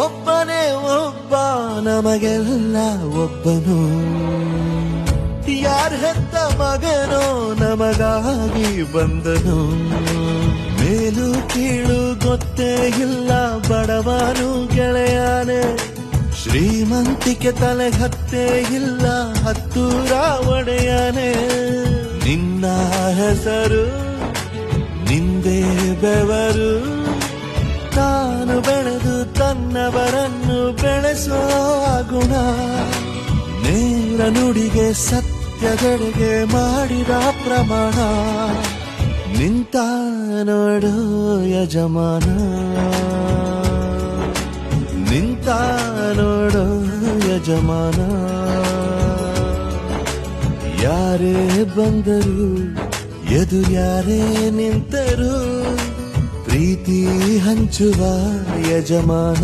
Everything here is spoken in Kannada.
ಒಬ್ಬನೇ ಒಬ್ಬ ನಮಗೆಲ್ಲ ಒಬ್ಬನು, ಯಾರ ಹೆತ್ತ ಮಗನೋ ನಮಗಾಗಿ ಬಂದನು. ಮೇಲು ಕೀಳು ಗೊತ್ತೇ ಇಲ್ಲ ಬಡವನು ಗೆಳೆಯಾನೆ, ಶ್ರೀಮಂತಿಕೆ ತಲೆ ಹತ್ತೇ ಇಲ್ಲ ಹತ್ತೂರ ಒಡೆಯಾನೆ. ನಿನ್ನ ಹೆಸರು ನಿಂದೇ ಬೆವರು, ತಾನು ಬೆಳೆದು ತನ್ನವರನ್ನು ಬೆಳೆಸೋ ಗುಣ. ನೇರ ನುಡಿಗೆ ಸತ್ಯದೆಡೆಗೆ ಮಾಡಿದ ಪ್ರಮಾಣ. ನಿಂತ ನೋಡು ಯಜಮಾನ, ನಿಂತ ನೋಡು ಯಜಮಾನ. ಯಾರೇ ಬಂದರು ಎದುರ್ಯಾರೇ ನಿಂತರು, ಪ್ರೀತಿ ಹಂಚುವ ಯಜಮಾನ.